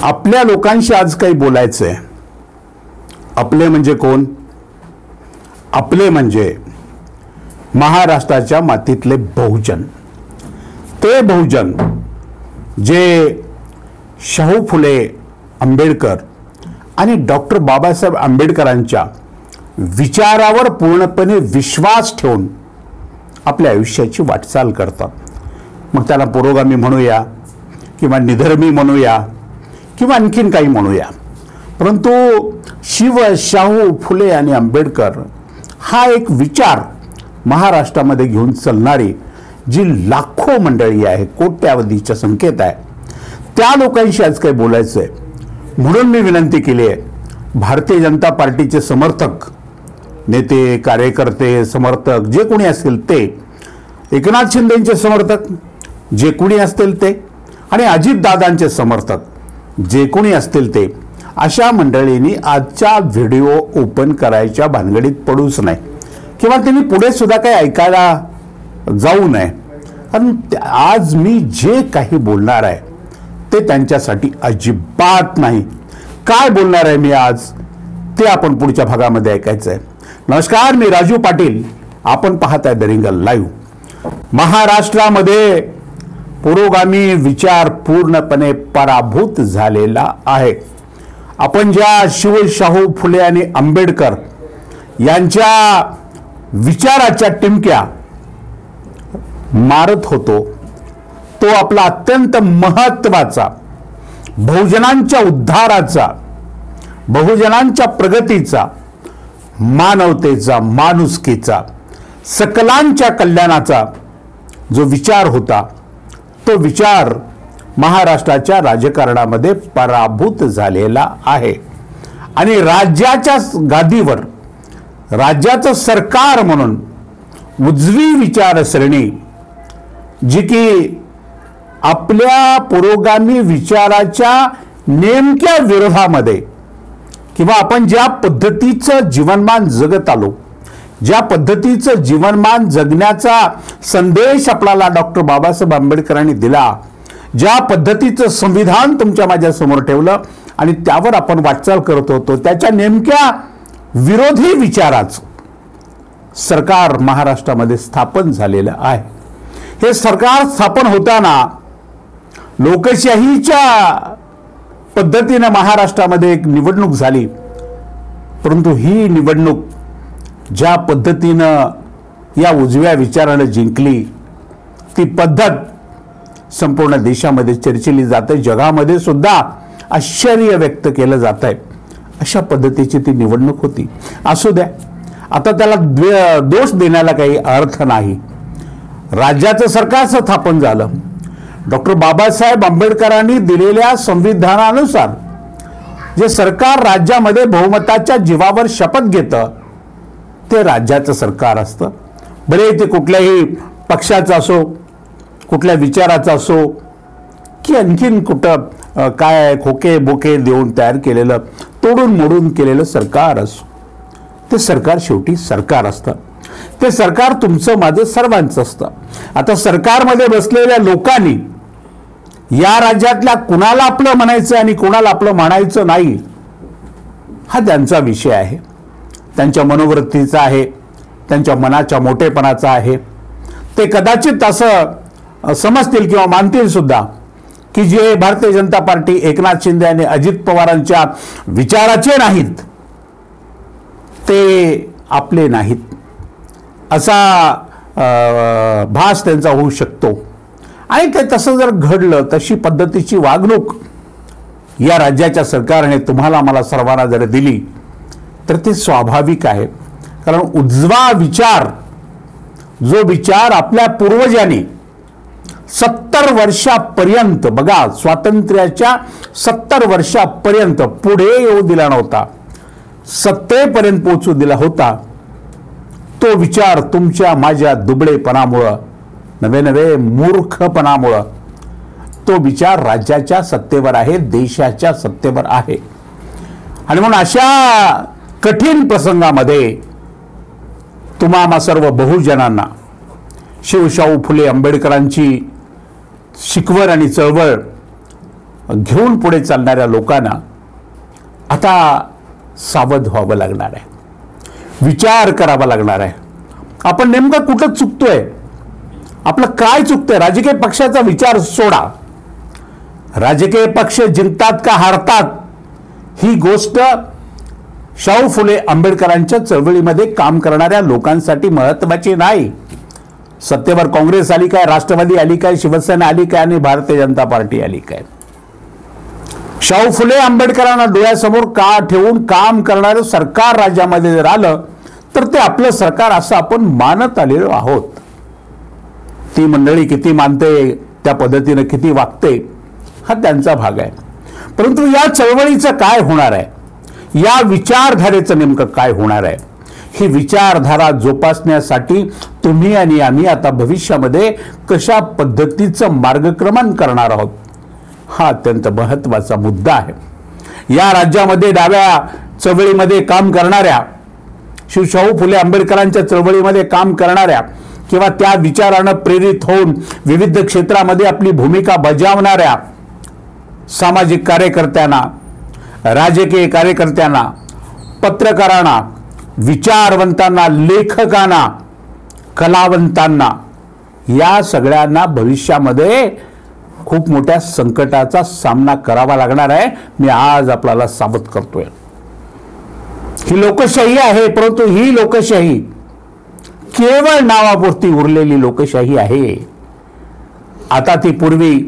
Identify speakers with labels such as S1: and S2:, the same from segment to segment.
S1: आपल्या लोकांशी आज काही बोलायचं आहे. आपले म्हणजे कोण? आपले म्हणजे महाराष्ट्राच्या मातीतले बहुजन. ते बहुजन जे शाहू फुले आंबेडकर आणि डॉक्टर बाबासाहेब आंबेडकरांच्या विचारावर पूर्णपणे विश्वास ठेवून आपल्या आयुष्याची वाटचाल करतात. मग त्याला पुरोगामी म्हणूया किंवा निधर्मी म्हणूया किंवा आणखीन काही म्हणूया, परंतु शिव शाहू फुले आणि आंबेडकर हा एक विचार महाराष्ट्रामध्ये घेऊन चालणारी जी लाखो मंडळी आहे, कोट्यावधीच्या संख्येत आहे, त्या लोकांशी आज काही बोलायचं आहे. म्हणून मी विनंती केली आहे, भारतीय जनता पार्टीचे समर्थक, नेते, कार्यकर्ते, समर्थक जे कोणी असतील ते, एकनाथ शिंदेचे समर्थक जे कोणी असतील ते, आणि अजितदादांचे समर्थक जे कोणी असतील ते, अशा मंडळींनी आजचा व्हिडिओ ओपन करायच्या भानगडीत पडूच नाही किंवा त्यांनी पुढे सुद्धा काही ऐकायला जाऊ नये. कारण आज मी जे काही बोलणार आहे ते त्यांच्यासाठी अजिबात नाही. काय बोलणार आहे मी आज ते आपण पुढच्या भागामध्ये ऐकायचं आहे. नमस्कार, मी राजू पाटील, आपण पाहत आहे द रिंगल लाईव्ह. महाराष्ट्रामध्ये पुरोगामी विचार पूर्णपणे पराभूत झालेला आहे. आपण ज्या शिव शाहू फुले आणि आंबेडकर यांच्या विचाराच्या टिमक्या मारत होतो, तो आपला अत्यंत महत्त्वाचा बहुजनांच्या उद्धाराचा, बहुजनांच्या प्रगतीचा, मानवतेचा, माणुसकीचा, सकलांच्या कल्याणाचा जो विचार होता, तो विचार महाराष्ट्राच्या राजकारणामध्ये पराभूत झालेला आहे. आणि राज्याच्या गादीवर राज्याचं सरकार म्हणून उजवी विचारसरणी जी की आपल्या पुरोगामी विचाराच्या नेमक्या विरोधामध्ये, किंवा आपण ज्या पद्धतीचं जीवनमान जगत आलो, ज्या पद्धतीचं जीवनमान जगण्याचा संदेश आपल्याला डॉक्टर बाबासाहेब आंबेडकरांनी दिला, ज्या पद्धतीचं संविधान तुमच्या माझ्या समोर ठेवलं आणि त्यावर आपण वाटचाल करत होतो, त्याच्या नेमक्या विरोधी विचाराचं सरकार महाराष्ट्रामध्ये स्थापन झालेलं आहे. हे सरकार स्थापन होताना लोकशाहीच्या पद्धतीने महाराष्ट्रामध्ये एक निवडणूक झाली, परंतु ही निवडणूक ज्या पद्धतीनं या उजव्या विचाराने जिंकली, ती पद्धत संपूर्ण देशामध्ये चर्चिली जाते, जगामध्ये सुद्धा आश्चर्य व्यक्त केलं जात आहे. अशा पद्धतीची ती निवडणूक होती. असू द्या, आता त्याला दोष देण्याला काही अर्थ नाही. राज्याचं सरकार स्थापन झालं. डॉक्टर बाबासाहेब आंबेडकरांनी दिलेल्या संविधानानुसार जे सरकार राज्यामध्ये बहुमताच्या जीवावर शपथ घेतं, ते राज्याचं सरकार असतं. भले ते कुठल्याही पक्षाचं असो, कुठल्या विचाराचं असो, की आणखीन कुठं काय खोके बोके देऊन तयार केलेलं, तोडून मोडून केलेलं सरकार असो, ते सरकार शेवटी सरकार असतं. ते सरकार तुमचं माझं सर्वांचं असतं. आता सरकारमध्ये बसलेल्या लोकांनी या राज्यातल्या कुणाला आपलं म्हणायचं आणि कुणाला आपलं म्हणायचं नाही, हा त्यांचा विषय आहे, त्यांच्या मनोवृत्तीचा आहे, त्यांच्या मनाच्या मोठेपणाचा आहे. ते कदाचित असं समजतील किंवा मानतील सुद्धा की जे भारतीय जनता पार्टी, एकनाथ शिंदे आणि अजित पवारांच्या विचाराचे नाहीत, ते आपले नाहीत, असा भास त्यांचा होऊ शकतो. आणि ते तसं जर घडलं, तशी पद्धतीची वागणूक या राज्याच्या सरकारने तुम्हाला मला सर्वांना जर दिली, तर ते स्वाभाविक आहे. कारण उजवा विचार, जो विचार आपल्या पूर्वजांनी 70 वर्षापर्यंत, बघा, स्वातंत्र्याच्या 70 वर्षापर्यंत पुढे येऊ दिला नव्हता, सत्तेपर्यंत पोहोचू दिला होता, तो विचार तुमच्या माझ्या दुबळेपणामुळं, नवे मूर्खपणामुळं, तो विचार राज्याच्या सत्तेवर आहे, देशाच्या सत्तेवर आहे. आणि म्हणून अशा कठीण प्रसंगामध्ये तुम्हा सर्व बहुजनांना शिव शाहू फुले आंबेडकरांची शिकवण आणि चळवळ घेऊन पुढे चालणाऱ्या लोकांना आता सावध व्हावं लागणार आहे, विचार करावा लागणार आहे. आपण नेमकं कुठं चुकतोय, आपलं काय चुकतंय. राजकीय पक्षाचा विचार सोडा. राजकीय पक्ष जिंकतात का हारतात ही गोष्ट शाहू फुले आंबेडकरांच्या चळवळीमध्ये काम करणाऱ्या लोकांसाठी महत्त्वाची नाही. सत्तेवर काँग्रेस आली काय, राष्ट्रवादी आली काय, शिवसेना आली काय आणि भारतीय जनता पार्टी आली काय, शाहू फुले आंबेडकरांना डोळ्यासमोर का ठेवून काम करणारं सरकार राज्यामध्ये जर आलं तर ते आपलं सरकार असं आपण मानत आलेलो आहोत. ती मंडळी किती मानते, त्या पद्धतीनं किती वागते हा त्यांचा भाग आहे. परंतु या चळवळीचं काय होणार आहे, या विचारधारेचं नेमकं काय होणार आहे, ही विचारधारा जोपासण्यासाठी तुम्ही आणि आम्ही आता भविष्यामध्ये कशा पद्धतीचं मार्गक्रमण करणार आहोत हा अत्यंत महत्त्वाचा मुद्दा आहे. या राज्यामध्ये डाव्या चळवळीमध्ये काम करणाऱ्या, शाहू फुले आंबेडकरांच्या चळवळीमध्ये काम करणाऱ्या किंवा त्या विचारानं प्रेरित होऊन विविध क्षेत्रामध्ये आपली भूमिका बजावणाऱ्या सामाजिक कार्यकर्त्यांना, राजकीय कार्यकर्त्यांना, पत्रकारांना, विचारवंतांना, लेखकांना, कलावंतांना, या सगळ्यांना भविष्यामध्ये खूप मोठ्या संकटाचा सामना करावा लागणार आहे. मी आज आपल्याला सावध करतोय. ही लोकशाही आहे, परंतु ही लोकशाही केवळ नावापुरती उरलेली लोकशाही आहे. आता ती पूर्वी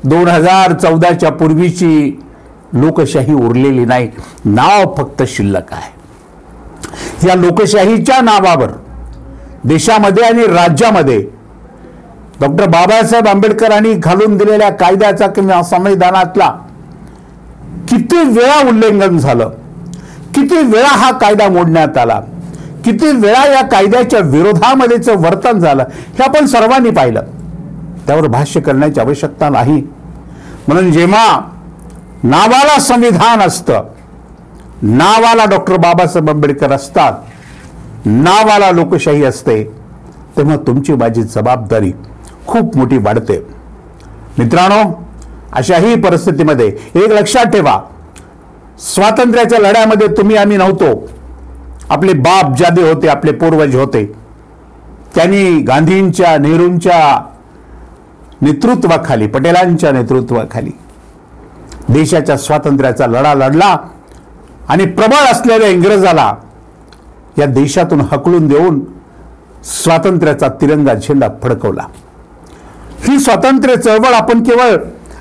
S1: 2014च्या पूर्वीची लोकशाही उरलेली नाही, नाव फक्त शिल्लक आहे. या लोकशाहीच्या नावावर देशामध्ये आणि राज्यामध्ये डॉक्टर बाबासाहेब आंबेडकरांनी घालून दिलेल्या कायद्याचा किंवा संविधानातला किती वेळा उल्लंघन झालं, किती वेळा हा कायदा मोडण्यात आला, किती वेळा या कायद्याच्या विरोधामध्येच वर्तन झालं हे आपण सर्वांनी पाहिलं. त्यावर भाष्य करण्याची आवश्यकता नाही. म्हणून जेव्हा नावाला संविधान असतं, नावाला डॉक्टर बाबासाहेब आंबेडकर असतात, नावाला लोकशाही असते, तेव्हा तुमची माझी जबाबदारी खूप मोठी वाढते. मित्रांनो, अशाही परिस्थितीमध्ये एक लक्षात ठेवा, स्वातंत्र्याच्या लढ्यामध्ये तुम्ही आम्ही नव्हतो. आपले बाप जादे होते, आपले पूर्वज होते. त्यांनी गांधींच्या, नेहरूंच्या नेतृत्वाखाली, पटेलांच्या नेतृत्वाखाली देशाच्या स्वातंत्र्याचा लढा लढला आणि प्रबळ असलेल्या इंग्रजाला या देशातून हकलून देऊन स्वातंत्र्याचा तिरंगा झेंडा फडकवला. ही स्वातंत्र्य चळवळ आपण केवळ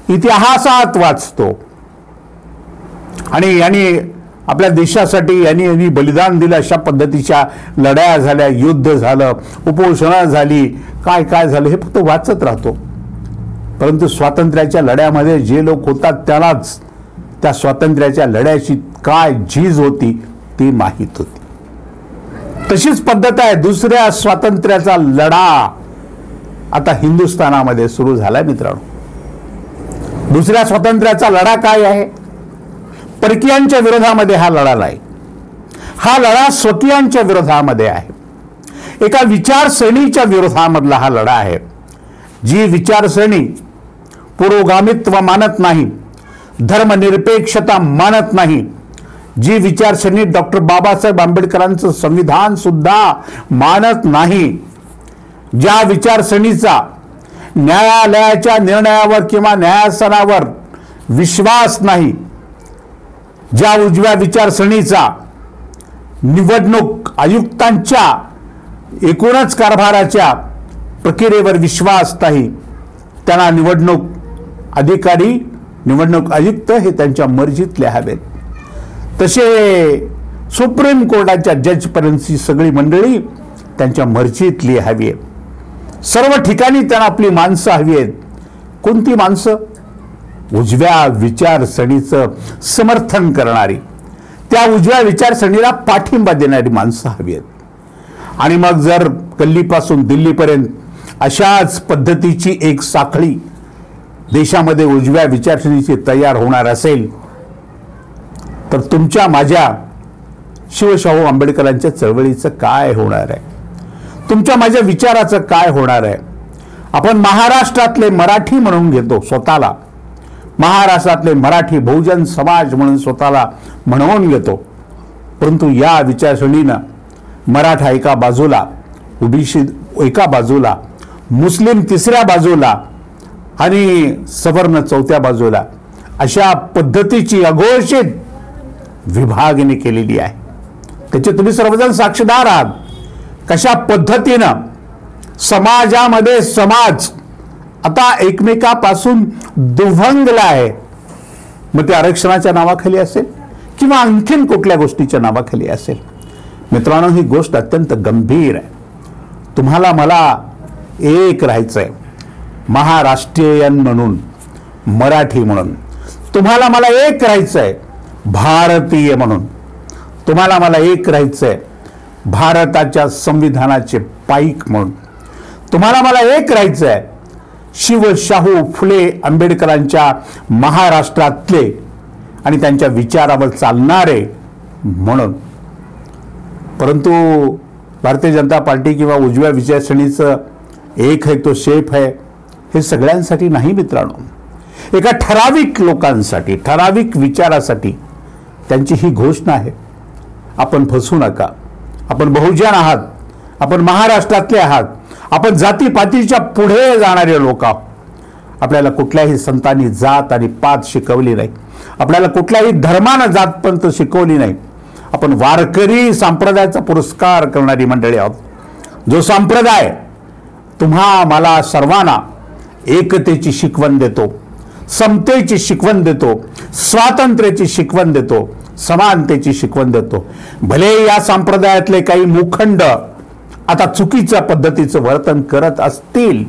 S1: इतिहासात वाचतो आणि यांनी आपल्या देशासाठी यांनी बलिदान दिलं, अशा पद्धतीच्या लढाया झाल्या, युद्ध झालं, उपोषणं झाली, काय काय झालं हे फक्त वाचत राहतो. परंतु स्वातंत्र्याच्या लढ्यामध्ये जे लोक होतात त्यालाच त्या स्वातंत्र्याच्या लढ्याची काय झीज होती ती माहीत होती. तशीच पद्धत आहे दुसऱ्या स्वातंत्र्याचा लढा आता हिंदुस्थानामध्ये सुरू झालाय. मित्रांनो, दुसऱ्या स्वातंत्र्याचा लढा काय आहे? परकीयांच्या विरोधामध्ये हा लढा नाही, हा लढा स्वकीयांच्या विरोधामध्ये आहे. एका विचारसरणीच्या विरोधामधला हा लढा आहे, जी विचारसरणी पुरोगामित्व मानत नाही, धर्मनिरपेक्षता मानत नाही, जी विचारसरणी डॉक्टर बाबासाहेब आंबेडकरांचं संविधान सुद्धा मानत नाही, ज्या विचारसरणीचा न्यायालयाच्या निर्णयावर किंवा न्यायासनावर विश्वास नाही, ज्या उजव्या विचारसरणीचा निवडणूक आयुक्तांच्या एकूणच कारभाराच्या प्रक्रियेवर विश्वास नाही, त्यांना निवडणूक अधिकारी, निवडणूक आयुक्त हे त्यांच्या मर्जीतले हवेत. तसे सुप्रीम कोर्टाच्या जजपर्यंतची सगळी मंडळी त्यांच्या मर्जीतली हवी आहे. सर्व ठिकाणी त्यांना आपली माणसं हवी आहेत. कोणती माणसं? उजव्या विचारसरणीचं समर्थन करणारी, त्या उजव्या विचारसरणीला पाठिंबा देणारी माणसं हवी आहेत. आणि मग जर गल्लीपासून दिल्लीपर्यंत अशाच पद्धतीची एक साखळी देशामध्ये उजव्या विचारसरणीची तयार होणार असेल तर तुमच्या माझ्या शिवशाहू आंबेडकरांच्या चळवळीचं काय होणार आहे? तुमच्या माझ्या विचाराचं काय होणार आहे? आपण महाराष्ट्रातले मराठी म्हणून घेतो स्वतःला, महाराष्ट्रातले मराठी बहुजन समाज म्हणून स्वतःला म्हणवून घेतो, परंतु या विचारसरणीनं मराठा एका बाजूला, ओबीसी एका बाजूला, मुस्लिम तिसऱ्या बाजूला आणि सवर्ण चौथ्या बाजूला अशा पद्धतीची अघोषित विभागणी केलेली आहे. त्याचे तुम्ही सर्वजण साक्षीदार आहात. कशा पद्धतीनं समाजामध्ये समाज आता एकमेकापासून दुभंगला आहे. मग ते आरक्षणाच्या नावाखाली असेल किंवा आणखीन कुठल्या गोष्टीच्या नावाखाली असेल. मित्रांनो, ही गोष्ट अत्यंत गंभीर आहे. तुम्हाला मला एक राहायचंय, महाराष्ट्रीयन म्हणून, मराठी म्हणून. तुम्हाला मला एक राहायचंय, भारतीय म्हणून. तुम्हाला मला एक राहायचंय, भारताच्या संविधानाचे पाईक म्हणून. तुम्हाला मला एक राहायचंय, शिव शाहू फुले आंबेडकरांच्या महाराष्ट्रातले आणि त्यांच्या विचारावर चालणारे म्हणून. परंतु भारतीय जनता पार्टी किंवा उजव्या विचारसरणीचं एक आहे तो शेप आहे, हे सगळ्यांसाठी नाही मित्रांनो. एका ठराविक लोकांसाठी, ठराविक विचारासाठी त्यांची ही घोषणा आहे. आपण फसू नका. आपण बहुजन आहात, आपण महाराष्ट्रातले आहात, आपण जातीपातीच्या पुढे जाणारे लोक आहोत. आपल्याला कुठल्याही संतांनी जात आणि पात शिकवली नाही. आपल्याला कुठल्याही धर्मानं जातपंथ शिकवली नाही. आपण वारकरी संप्रदायाचा पुरस्कार करणारी मंडळी आहोत. जो संप्रदाय तुम्हा मला सर्वांना एकतेची शिकवण देतो, समतेची शिकवण देतो, स्वातंत्र्याची शिकवण देतो, समानतेची शिकवण देतो. भले या संप्रदायातले काही मुखंड आता चुकीच्या पद्धतीचं वर्तन करत असतील,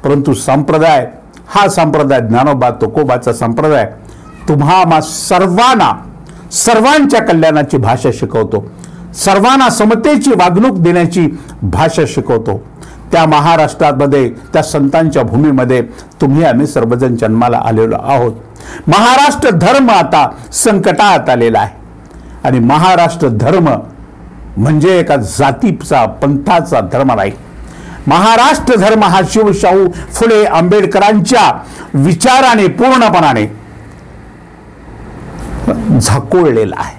S1: परंतु संप्रदाय हा संप्रदाय ज्ञानोबा तुकोबाचा संप्रदाय तुम्हा सर्वांना सर्वांच्या कल्याणाची भाषा शिकवतो, सर्वांना समतेची वागणूक देण्याची भाषा शिकवतो. त्या महाराष्ट्रामध्ये, त्या संतांच्या भूमीमध्ये तुम्ही आम्ही सर्वजण जन्माला आलेलो आहोत. महाराष्ट्र धर्म आता संकटात आलेला आहे आणि महाराष्ट्र धर्म म्हणजे एका जातीचा पंथाचा धर्म नाही. महाराष्ट्र धर्म हा शिवशाहू फुले आंबेडकरांच्या विचाराने पूर्णपणाने झाकोळलेला आहे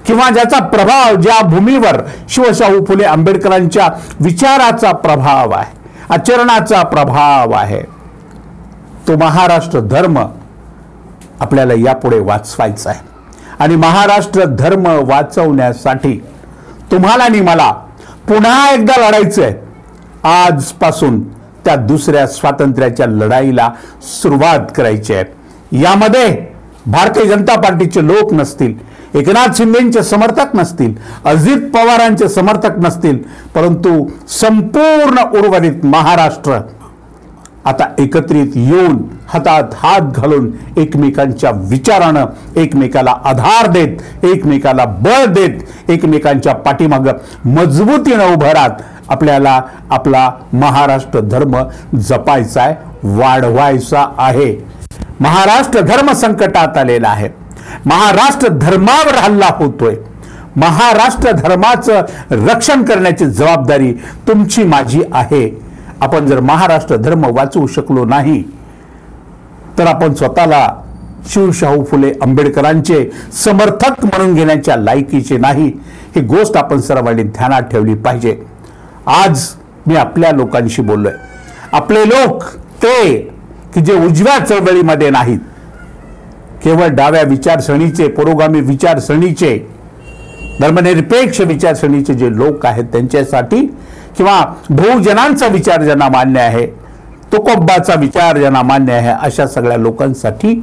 S1: किंवा ज्याचा प्रभाव, ज्या भूमीवर शिवशाहू फुले आंबेडकरांच्या विचाराचा प्रभाव आहे, आचरणाचा प्रभाव आहे, तो महाराष्ट्र धर्म आपल्याला यापुढे वाचवायचा आहे. आणि महाराष्ट्र धर्म वाचवण्यासाठी तुम्हाला आणि मला पुन्हा एकदा लढायचं आहे. आजपासून त्या दुसऱ्या स्वातंत्र्याच्या लढाईला सुरुवात करायची आहे. यामध्ये भारतीय जनता पार्टीचे लोक नसतील, एकनाथ शिंदेचे समर्थक नसतील, अजित पवारांचे समर्थक नसतील, परंतु संपूर्ण उर्वरित महाराष्ट्र आता एकत्रित येऊन हातात हात घालून एकमेकांच्या विचारानं एकमेकाला आधार देत, एकमेकाला बळ देत, एकमेकांच्या पाठीमागं मजबूतीनं उभं राहत आपल्याला आपला महाराष्ट्र धर्म जपायचा आहे, वाढवायचा आहे. महाराष्ट्र धर्म संकटात आलेला आहे. महाराष्ट्र धर्मावर हल्ला होतोय. महाराष्ट्र धर्माचं रक्षण करण्याची जबाबदारी तुमची माझी आहे. आपण जर महाराष्ट्र धर्म वाचवू शकलो नाही तर आपण स्वतःला शिवशाहू फुले आंबेडकरांचे समर्थक म्हणून घेण्याच्या लायकीचे नाही. ही गोष्ट आपण सर्वांनी ध्यानात ठेवली पाहिजे. आज मी आपल्या लोकांशी बोललोय. आपले लोक ते की जे उजव्या चळवळीमध्ये नाहीत, केवळ डाव्या विचारसरणीचे, पुरोगामी विचारसरणीचे, धर्मनिरपेक्ष विचारसरणीचे जे लोक आहेत त्यांच्यासाठी, किंवा बहुजनांचा विचार ज्यांना मान्य आहे, तुकोबाचा विचार ज्यांना मान्य आहे, अशा सगळ्या लोकांसाठी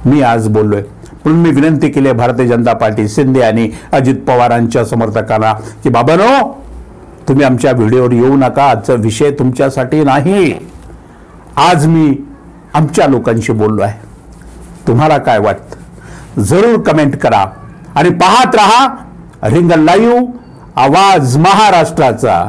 S1: मी आज बोललोय. म्हणून मी विनंती केली आहे भारतीय जनता पार्टी, शिंदे आणि अजित पवारांच्या समर्थकांना की बाबांनो, तुम्ही आमच्या व्हिडिओवर येऊ नका. आजचा विषय तुमच्यासाठी नाही. आज मी आमच्या लोकांशी बोललो आहे. तुम्हाला काय वाटतं जरूर कमेंट करा आणि पाहत रहा रिंगण लाईव्ह, आवाज महाराष्ट्राचा.